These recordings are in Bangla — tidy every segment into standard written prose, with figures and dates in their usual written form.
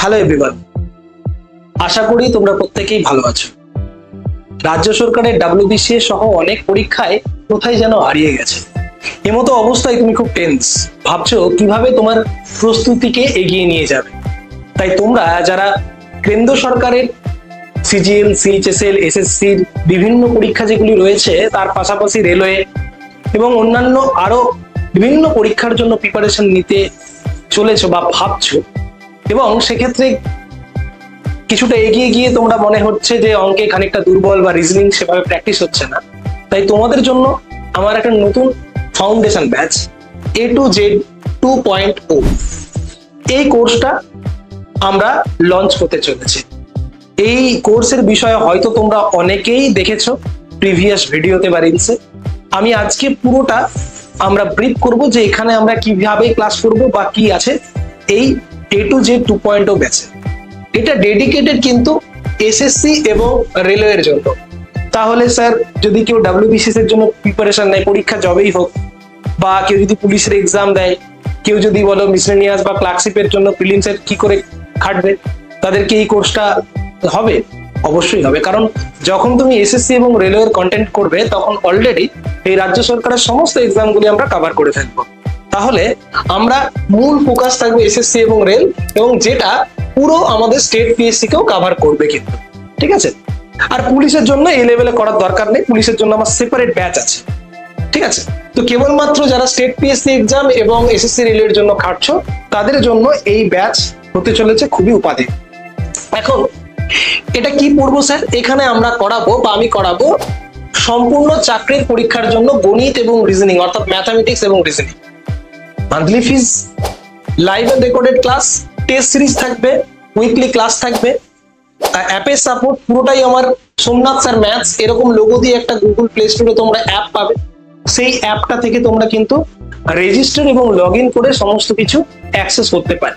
হ্যালো এভরিওয়ান, আশা করি তোমরা প্রত্যেকেই ভালো আছো। রাজ্য সরকারের WBCS সহ অনেক পরীক্ষায় কোথায় যেন হারিয়ে গেছে। এমতো অবস্থায় তুমি খুব টেন্স, ভাবছো কিভাবে তোমার প্রস্তুতিকে এগিয়ে নিয়ে যাবে। তাই তোমরা যারা কেন্দ্র সরকারের CGL, CHSL, SSCর বিভিন্ন পরীক্ষা যেগুলি রয়েছে, তার পাশাপাশি রেলওয়ে এবং অন্যান্য আরো বিভিন্ন পরীক্ষার জন্য প্রিপারেশন নিতে চলেছো বা ভাবছো, এবং সেক্ষেত্রে কিছুটা এগিয়ে গিয়ে তোমরা মনে হচ্ছে যে অঙ্কে খানিকটা দুর্বল বা রিজনিং সেভাবে প্র্যাকটিস হচ্ছে না, তাই তোমাদের জন্য আমার একটা নতুন foundation batch A to Z 2.0 এই কোর্সটা আমরা লঞ্চ করতে চলেছি। এই কোর্সের বিষয়ে হয়তো তোমরা অনেকেই দেখেছো প্রিভিয়াস ভিডিওতে বা রিলসে। আমি আজকে পুরোটা আমরা ব্রিফ করব যে এখানে আমরা কিভাবে ক্লাস করব বা কি আছে এই A to Z 2.0 ব্যাচে। এটা ডেডিকেটেড কিন্তু SSC এবং রেলওয়ের জন্য। তাহলে স্যার যদি কেউ WBCS এর জন্য প্রিপারেশন নেয়, পরীক্ষা জবেই হোক, বা কেউ যদি পুলিশের এক্সাম দেয়, কেউ যদি বলো মিসলেনিয়াস বা ক্লার্কশিপের জন্য প্রিলিমসের কি করে খাটবে, তাদেরকে এই কোর্সটা হবে? অবশ্যই হবে, কারণ যখন তুমি SSC এবং রেলওয়ের কন্টেন্ট করবে তখন অলরেডি এই রাজ্য সরকারের সমস্ত এক্সামগুলি আমরা কভার করে ফেলবো। তাহলে আমরা মূল ফোকাস থাকবে SSC এবং রেল, এবং যেটা পুরো আমাদের স্টেট PSC কেও কভার করবে কিন্তু, ঠিক আছে? আর পুলিশের জন্য এই লেভেলে করার দরকার নেই, পুলিশের জন্য আমার সেপারেট ব্যাচ আছে, ঠিক আছে? তো কেবলমাত্র যারা স্টেট PSC এক্সাম এবং SSC রেলের জন্য খাটছো তাদের জন্য এই ব্যাচ হতে চলেছে খুবই উপাধি। এখন এটা কি পড়বো স্যার? এখানে আমরা করাবো বা আমি করাবো সম্পূর্ণ চাকরির পরীক্ষার জন্য গণিত এবং রিজনিং, অর্থাৎ ম্যাথামেটিক্স এবং reasoning. Monthly fees, live and recorded class, test series থাকবে, উইকলি ক্লাস থাকবে, অ্যাপের সাপোর্ট পুরোটাই আমার সোমনাথ স্যার ম্যাথস এরকম লোগো দিয়ে একটা গুগল প্লে স্টোরে তোমরা অ্যাপ পাবে। সেই অ্যাপটা থেকে তোমরা কিন্তু রেজিস্টার এবং লগ ইন করে সমস্ত কিছু অ্যাক্সেস করতে পারো,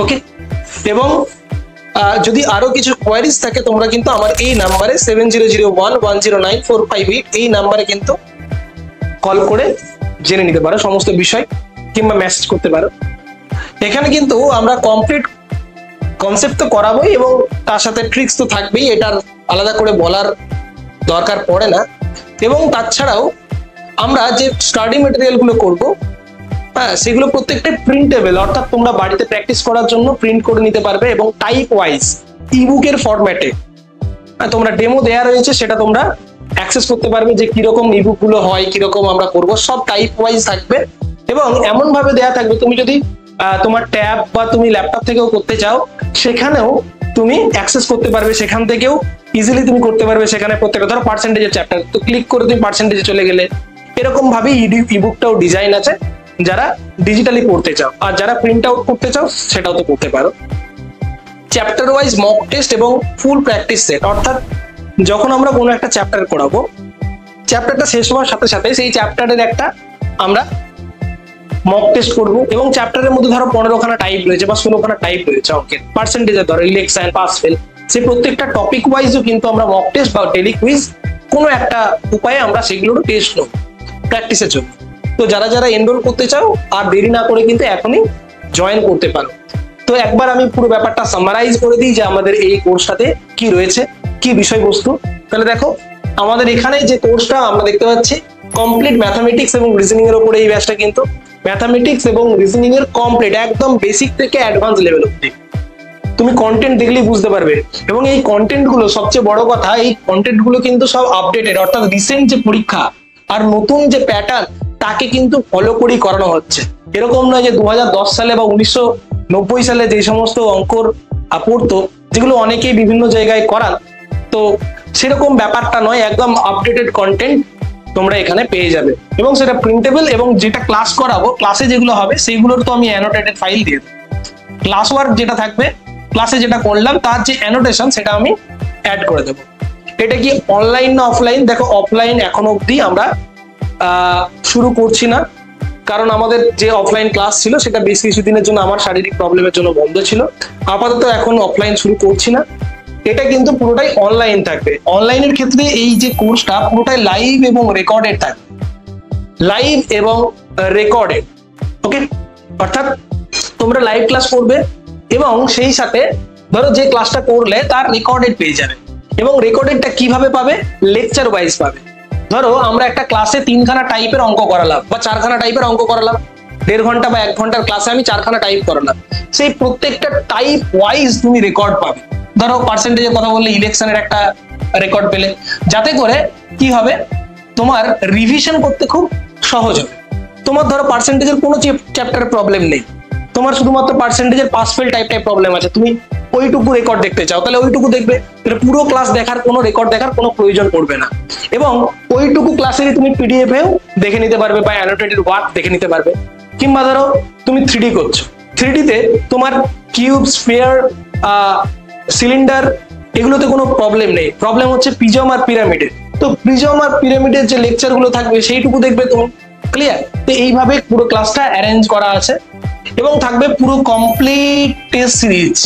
ওকে? এবং যদি আরো কিছু কোয়ারিজ থাকে তোমরা কিন্তু আমার এই নাম্বারে 7001109458 এই নাম্বারে কিন্তু কল করে জেনে নিতে পারো সমস্ত বিষয়, কিংবা মেসেজ করতে পারো। এখানে কিন্তু আমরা কমপ্লিট কনসেপ্ট তো করাবোই এবং তার সাথে ট্রিক্স তো থাকবেই, এটার আলাদা করে বলার দরকার পড়ে না। এবং তাছাড়াও আমরা যে স্টাডি মেটেরিয়াল গুলো করবো, হ্যাঁ, সেগুলো প্রত্যেকটা প্রিন্টেবল, অর্থাৎ তোমরা বাড়িতে প্র্যাকটিস করার জন্য প্রিন্ট করে নিতে পারবে এবং টাইপ ওয়াইজ ইবুকের ফরম্যাটে তোমরা ডেমো দেয়া রয়েছে, সেটা তোমরা অ্যাক্সেস করতে পারবে যে কিরকম ইবুক গুলো হয়, কিরকম আমরা করবো, সব টাইপ ওয়াইজ থাকবে। এবং এমন ভাবে দেয়া থাকবে, তুমি যদি তোমার ট্যাব বা তুমি ল্যাপটপ থেকেও করতে চাও সেখানেও তুমি অ্যাক্সেস করতে পারবে, সেখান থেকেও ইজিলি তুমি করতে পারবে। সেখানে প্রত্যেকটা ধরো পার্সেন্টেজের চ্যাপ্টার, তো ক্লিক করে তুমি পার্সেন্টেজে চলে গেলে, এরকম ভাবে ইবুকটাও ডিজাইন আছে যারা ডিজিটালি পড়তে চাও, আর যারা প্রিন্ট আউট করতে চাও সেটাও তো করতে পারো। চ্যাপ্টার ওয়াইজ মক টেস্ট এবং ফুল প্র্যাকটিস সেট, অর্থাৎ যখন আমরা কোনো একটা চ্যাপ্টার করাবো, চ্যাপ্টারটা শেষ হওয়ার সাথে সাথে সেই চ্যাপ্টারের একটা আমরা মক টেস্ট করবো। এবং চ্যাপ্টারের মধ্যে ধরো 15খানা টাইপ রয়েছে বা 16খানা টাইপ রয়েছে অঙ্কের, পার্সেন্টেজের ধরো ইলেকশন, পাস ফেল, সেই প্রত্যেকটা টপিক ওয়াইজও কিন্তু আমরা মক টেস্ট বা ডেইলি কুইজ কোনো একটা উপায়ে আমরা সেগুলোর টেস্ট নেব প্র্যাকটিসের জন্য। তো যারা যারা এনরোল করতে চাও আর দেরি না করে কিন্তু এখনই জয়েন করতে পারো। তো একবার আমি পুরো ব্যাপারটা সামারাইজ করে দিই যে আমাদের এই কোর্সটাতে কি রয়েছে, কি বিষয়বস্তু। তাহলে দেখো, আমাদের এখানে যে কোর্সটা আমরা দেখতে পাচ্ছি কমপ্লিট ম্যাথামেটিক্স এবং রিজনিং এর উপরে এই ব্যাচটা কিন্তু ম্যাথামেটিক্স এবং রিজনিং এর কমপ্লিট একদম বেসিক থেকে অ্যাডভান্স লেভেল অবধি তুমি কন্টেন্ট দেখলেই বুঝতে পারবে। এবং এই কন্টেন্ট গুলো, সবচেয়ে বড় কথা, এই কন্টেন্ট গুলো কিন্তু সব আপডেটেড, অর্থাৎ রিসেন্ট যে পরীক্ষা আর নতুন যে প্যাটার্ন তাকে কিন্তু ফলো করেই করানো হচ্ছে। এরকম নয় যে 2010 সালে বা 1990 সালে যে সমস্ত অঙ্কর পড়তো, যেগুলো অনেকেই বিভিন্ন জায়গায় করান, তো সেরকম ব্যাপারটা নয়, একদম আপডেটেড কন্টেন্ট তোমরা এখানে পেয়ে যাবে। এবং সেটা প্রিন্টেবল, এবং যেটা ক্লাস করাবো, ক্লাসে যেগুলো হবে সেইগুলোর তো আমি অ্যানোটেটেড ফাইল দিয়ে দেবো। ক্লাস ওয়ার্ক যেটা থাকবে, ক্লাসে যেটা করলাম তার যে অ্যানোটেশন সেটা আমি অ্যাড করে দেবো। এটা কি অনলাইন না অফলাইন? দেখো, অফলাইন এখনো অবধি আমরা শুরু করছি না, কারণ আমাদের যে অফলাইন ক্লাস ছিল সেটা বেশ কিছুদিনের জন্য আমার শারীরিক প্রবলেমের জন্য বন্ধ ছিল। আপাতত এখন অফলাইন শুরু করছি না, এটা কিন্তু পুরোটাই অনলাইন থাকবে। অনলাইনের ক্ষেত্রে এই যে কোর্সটা পুরোটাই লাইভ এবং রেকর্ডেড থাকবে, লাইভ এবং রেকর্ডেড, ওকে? অর্থাৎ তোমরা লাইভ ক্লাস করবে এবং সেই সাথে ধরো যে ক্লাসটা করলে তার রেকর্ডেড পেয়ে যাবে। এবং রেকর্ডেডটা কিভাবে পাবে? লেকচার ওয়াইজ পাবে। ধরো আমরা একটা ক্লাসে 3খানা টাইপের অঙ্ক করালাম বা 4খানা টাইপের অঙ্ক করালাম, 1.5 ঘন্টা বা 1 ঘন্টার ক্লাসে আমি 4খানা টাইপ করালাম, সেই প্রত্যেকটা টাইপ ওয়াইজ তুমি রেকর্ড পাবে। ধরো পার্সেন্টেজের কথা বললে ইলেকশনের একটা রেকর্ড পেলে, যাতে করে কি হবে, তোমার রিভিশন করতে খুব সহজ হবে। তোমার ধরো পার্সেন্টেজের কোনো চ্যাপ্টারের প্রবলেম নেই, তোমার শুধুমাত্র পার্সেন্টেজের পাস ফেল টাইপটাই প্রবলেম আছে, তুমি ওইটুকু রেকর্ড দেখতে চাও, তাহলে ওইটুকু দেখবে, পুরো ক্লাস দেখার কোনো রেকর্ড দেখার কোনো প্রয়োজন পড়বে না। এবং ওইটুকু ক্লাসেরই তুমি পিডিএফেও দেখে নিতে পারবে বা অ্যানোটেটেড ওয়ার্ক দেখে নিতে পারবে। কিংবা ধরো তুমি 3D করছো, 3D তে তোমার কিউব, স্ফিয়ার, সিলিন্ডার এগুলোতে কোনো প্রবলেম নেই, প্রবলেম হচ্ছে প্রিজম আর পিরামিডের। তো প্রিজম আর পিরামিডের যে লেকচার গুলো থাকবে সেইটুকু দেখবে তুমি, ক্লিয়ার? তো এইভাবে পুরো ক্লাসটা অ্যারেঞ্জ করা আছে এবং থাকবে পুরো কমপ্লিট টেস্ট সিরিজ।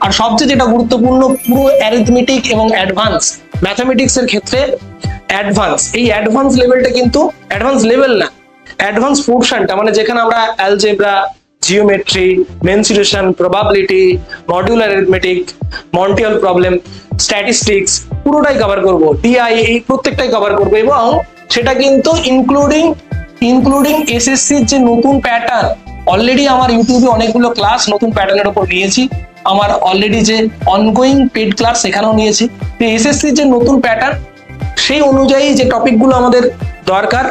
আর সবচেয়ে যেটা গুরুত্বপূর্ণ, পুরো অ্যারিথমেটিক এবং অ্যাডভান্স ম্যাথমেটিক্স এর ক্ষেত্রে অ্যাডভান্স, এই অ্যাডভান্স লেভেলটা কিন্তু অ্যাডভান্স লেভেল না, অ্যাডভান্স পোর্শনটা, মানে যেখানে আমরা algebra, geometry, mensuration, probability, modular arithmetic, Montiel problem, statistics পুরোটাই কভার করব, টিআই, এই প্রত্যেকটাই কভার করব। এবং সেটা কিন্তু ইনক্লুডিং এসএসসির যে নতুন প্যাটার্ন, অলরেডি আমার ইউটিউবে অনেকগুলো ক্লাস নতুন প্যাটার্নের উপর নিয়েছি, আমার অলরেডি যে অনগোয়িং পেড ক্লাস সেখানেও নিয়েছি। তো এসএসসির যে নতুন প্যাটার্ন, সেই অনুযায়ী যে টপিকগুলো আমাদের দরকার,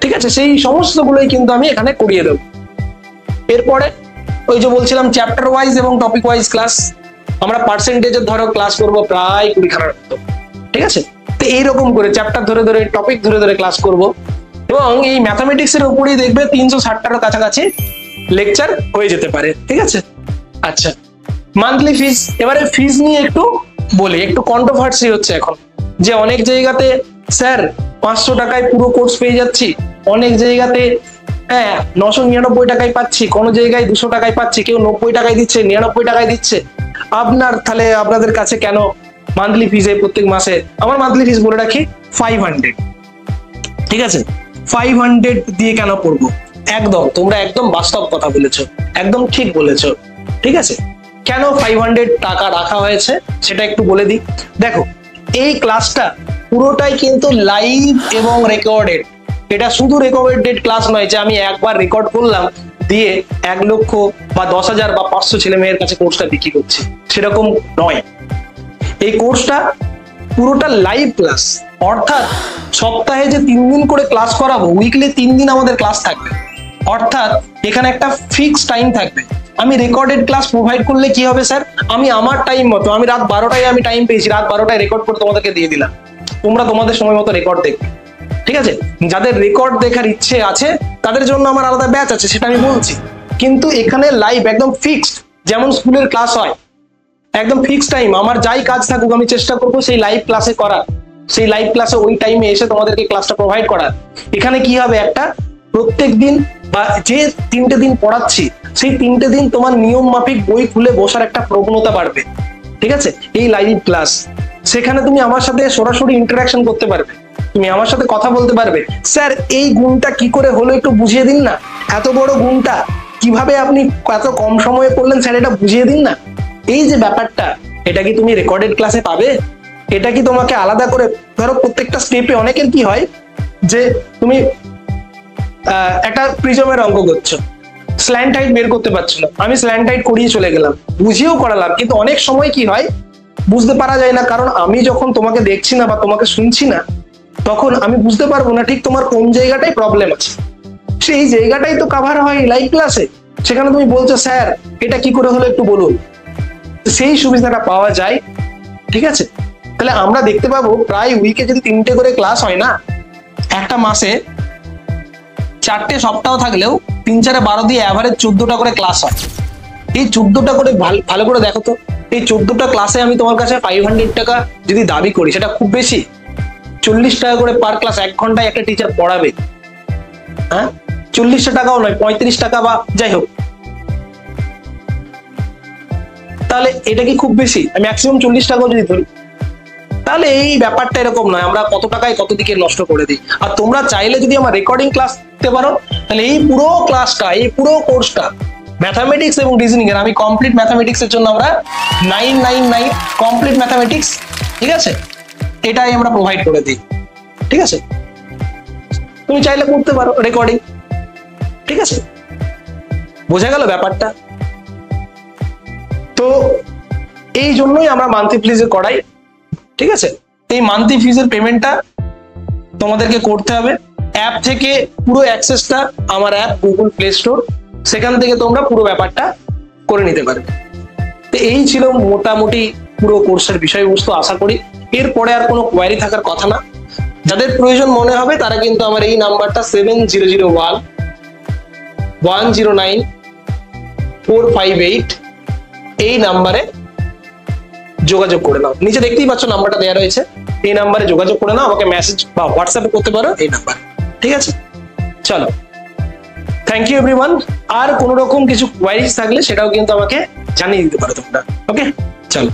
ঠিক আছে, সেই সমস্তগুলোই কিন্তু আমি এখানে করিয়ে দেবো। এরপরে ওই যে বলছিলাম চ্যাপ্টার ওয়াইজ এবং টপিক ওয়াইজ ক্লাস, আমরা পার্সেন্টেজের ধরো ক্লাস করবো প্রায় 20খানার মতো, ঠিক আছে। তো এইরকম করে চ্যাপ্টার ধরে ধরে, টপিক ধরে ধরে ক্লাস করব। এবং এই ম্যাথামেটিক্স এর উপরেই দেখবে 360টার কাছাকাছি লেকচার হয়ে যেতে পারে, ঠিক আছে। আচ্ছা, মান্থলি ফিস, এবারে ফিস নিয়ে একটু বলি, একটু কন্ট্রোভার্সি হচ্ছে এখন, যে অনেক জায়গাতে স্যার 500 টাকায় পুরো কোর্স পেয়ে যাচ্ছি, অনেক জায়গাতে 999 টাকায় পাচ্ছি, কোনো জায়গায় 200 টাকায় পাচ্ছি, কেউ 90 টাকায় দিচ্ছে, 99 টাকায় দিচ্ছে। তাহলে আপনাদের কাছে কেন মান্থলি ফিস? প্রত্যেক মাসে আমার মান্থলি ফিস বলে রাখি 500, ঠিক আছে। 500 দিয়ে কেন পড়বো? একদম তোমরা একদম বাস্তব কথা বলেছো, একদম ঠিক বলেছো, ঠিক আছে। কেন 500 টাকা রাখা হয়েছে সেটা একটু বলে দিই। দেখো, এই ক্লাসটা পুরোটাই কিন্তু লাইভ এবং রেকর্ডেড। এটা শুধু রেকর্ডেড ক্লাস নয় যে আমি একবার রেকর্ড করলাম দিয়ে 1 লক্ষ বা 10,000 বা 500 ছেলে মেয়ের কাছে কোর্সটা বিক্রি করছি, সেরকম নয়। এই কোর্সটা পুরোটা লাইভ ক্লাস, অর্থাৎ সপ্তাহে যে 3 দিন করে ক্লাস করাবো, উইকলি 3 দিন আমাদের ক্লাস থাকবে, অর্থাৎ এখানে একটা ফিক্স টাইম থাকবে। আমি রেকর্ডেড ক্লাস প্রোভাইড করলে কি হবে স্যার, আমি আমার টাইম মতো, আমি রাত 12টায় আমি টাইম পেয়েছি, রাত 12টায় রেকর্ড করে তোমাদেরকে দিয়ে দিলাম, তোমরা তোমাদের সময় মতো রেকর্ড দেখবে, ঠিক আছে। যাদের রেকর্ড দেখার ইচ্ছে আছে তাদের জন্য আমার আলাদা ব্যাচ আছে, সেটা আমি বলছি। কিন্তু এখানে লাইভ একদম ফিক্সড, যেমন স্কুলের ক্লাস হয় একদম ফিক্সড টাইম, আমার যাই কাজ থাকুক আমি চেষ্টা করবো সেই লাইভ ক্লাসে করার, সেই লাইভ ক্লাসে ওই টাইমে এসে তোমাদেরকে ক্লাসটা প্রোভাইড করার। এখানে কি হবে, একটা প্রত্যেক দিন বা যে 3টে দিন পড়াচ্ছি সেই 3টে দিন তোমার নিয়ম মাফিক বই খুলে বসার একটা প্রবণতা বাড়বে, ঠিক আছে। এই লাইভ ক্লাস, সেখানে তুমি আমার সাথে সরাসরি ইন্টারাকশন করতে পারবে, তুমি আমার সাথে কথা বলতে পারবে, স্যার এই গুণটা কি করে হলো একটু বুঝিয়ে দিন না, এত বড় গুণটা কিভাবে আপনি এত কম সময়ে করলেন স্যার, এটা বুঝিয়ে দিন না। এই যে ব্যাপারটা, এটা কি তুমি রেকর্ডেড ক্লাসে পাবে? এটা কি তোমাকে আলাদা করে, ধরো প্রত্যেকটা স্টেপে অনেকের কি হয় যে তুমি একটা প্রিজমের অঙ্ক করছো, স্ল্যান্ট হাইট বের করতে পারছো না, আমি স্ল্যান্ট হাইট করিয়ে চলে গেলাম, বুঝিয়েও করালাম, কিন্তু অনেক সময় কি হয় বুঝতে পারা যায় না, কারণ আমি যখন তোমাকে দেখছি না বা তোমাকে শুনছি না, তখন আমি বুঝতে পারবো না ঠিক তোমার কোন জায়গাটাই প্রবলেম আছে। সেই জায়গাটাই তো কভার হয় লাইভ ক্লাসে, সেখানে তুমি বলছো স্যার এটা কি করে হলো একটু বলুন, সেই সুবিধাটা পাওয়া যায়, ঠিক আছে। তাহলে আমরা দেখতে পাবো প্রায় উইকে যদি 3টে করে ক্লাস হয় না, একটা মাসে 4টে সপ্তাহ থাকলেও 3×4=12 দিয়ে অ্যাভারেজ 14টা করে ক্লাস হয়। এই 14টা করে ভালো করে দেখো তো, এই 14টা ক্লাসে আমি তোমার কাছে 500 টাকা যদি দাবি করি, সেটা খুব বেশি? 40 টাকা করে পার ক্লাস, 1 ঘন্টায় একটা টিচার পড়াবে, হ্যাঁ 40 টাকাও নয়, 35 টাকা বা যাই হোক, তাহলে এটা কি খুব বেশি? ম্যাক্সিমাম 40 টাকাও যদি ধরি, তাহলে এই ব্যাপারটা এরকম নয় আমরা কত টাকায় কত দিকে নষ্ট করে দিই। আর তোমরা চাইলে যদি আমার রেকর্ডিং ক্লাস দিতে পারো, তাহলে এই পুরো ক্লাসটা, এই পুরো কোর্সটা ম্যাথামেটিক্স এবং রিজনিং এর আমি কমপ্লিট ম্যাথামেটিক্স এর জন্য আমরা 999 কমপ্লিট ম্যাথামেটিক্স, ঠিক আছে, এটাই আমরা প্রোভাইড করে দিই। ঠিক আছে, তুমি চাইলে করতে পারো রেকর্ডিং। ঠিক আছে, বোঝা গেল ব্যাপারটা? তো এই জন্যই আমরা মান্থলি ফিজে করাই। ঠিক আছে, এই মান্থলি ফিজের পেমেন্টটা তোমাদেরকে করতে হবে। অ্যাপ থেকে পুরো অ্যাক্সেসটা আমার অ্যাপ গুগল প্লে স্টোর, সেখান থেকে তোমরা পুরো ব্যাপারটা করে নিতে পারবে। তো এই ছিল মোটামুটি পুরো কোর্সের বিষয়বস্তু। আশা করি এরপরে আর কোনো কোয়ারি থাকার কথা না। যাদের প্রয়োজন মনে হবে তারা কিন্তু আমার এই নাম্বারটা 7001109458 এই নাম্বারে যোগাযোগ করে নাও। নিচে দেখতেই পাচ্ছ নাম্বারটা দেওয়া রয়েছে, এই নাম্বারে যোগাযোগ করে নাও, আমাকে মেসেজ বা হোয়াটসঅ্যাপে করতে পারো এই নাম্বার। ঠিক আছে, চলো, থ্যাংক ইউ এভরিওয়ান। আর কোনো রকম কিছু কোয়ারিজ থাকলে সেটাও কিন্তু আমাকে জানিয়ে দিতে পারো তোমরা। ওকে, চলো।